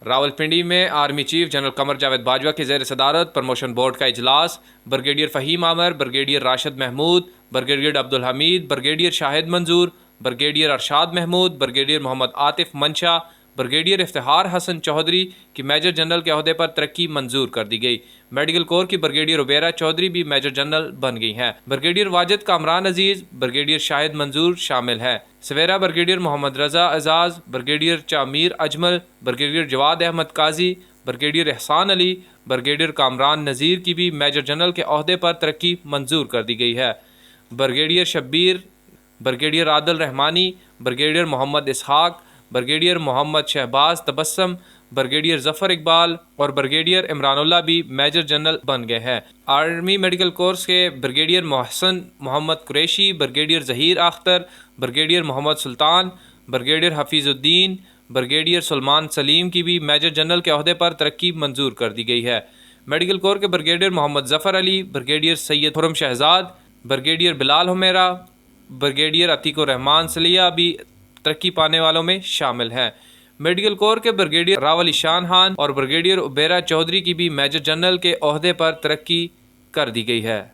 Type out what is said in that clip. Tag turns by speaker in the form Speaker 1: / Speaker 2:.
Speaker 1: راولپنڈی میں army chief general Qamar Javed Bajwa کی زیر صدارت پروموشن بورڈ کا اجلاس brigadier Faheem Aamir, brigadier Rashid Mahmood, brigadier Abdul Hameed, brigadier Shahid Manzoor, brigadier Irshad Mahmood, brigadier Muhammad Atif Mansha, brigadier Iftikhar حسن چودھری کی میجر جنرل کے عہدے پر ترقی منظور کر دی گئی۔ میڈیکل کور کی بریگیڈیئر عبیرہ چودھری بھی میجر جنرل بن گئی ہیں۔ بریگیڈیئر واجد کامران عزیز، بریگیڈیئر شاہد منظور شامل ہیں۔ سویرا بریگیڈیئر محمد رضا اعزاز، بریگیڈیئر چامیر اجمل، بریگیڈیئر جواد احمد قاضی، بریگیڈیئر احسان علی، بریگیڈیئر کامران نذیر کی بھی میجر جنرل کے عہدے پر ترقی منظور کر دی گئی ہے۔ بریگیڈیئر شبیر، بریگیڈیئر عادل رحمانی، بریگیڈیئر محمد اسحاق، بریگیڈیئر محمد شہباز تبسم، بریگیڈیئر ظفر اقبال اور بریگیڈیئر عمران اللہ بھی میجر جنرل بن گئے ہیں۔ آرمی میڈیکل کورس کے بریگیڈیئر محسن محمد قریشی، بریگیڈیئر ظہیر اختر، بریگیڈیئر محمد سلطان، بریگیڈیئر حفیظ الدین، بریگیڈیئر سلمان سلیم کی بھی میجر جنرل کے عہدے پر ترقی منظور کر دی گئی ہے۔ میڈیکل کور کے بریگیڈیئر محمد ظفر علی، بریگیڈیئر سید خرم شہزاد، بریگیڈیئر بلال حمیرہ، بریگیڈیئر عتیق الرحمان سلیہ بھی ترقی پانے والوں میں شامل ہیں۔ میڈیکل کور کے بریگیڈیئر راول ایشان خان اور بریگیڈیئر عبیرہ چودھری کی بھی میجر جنرل کے عہدے پر ترقی کر دی گئی ہے۔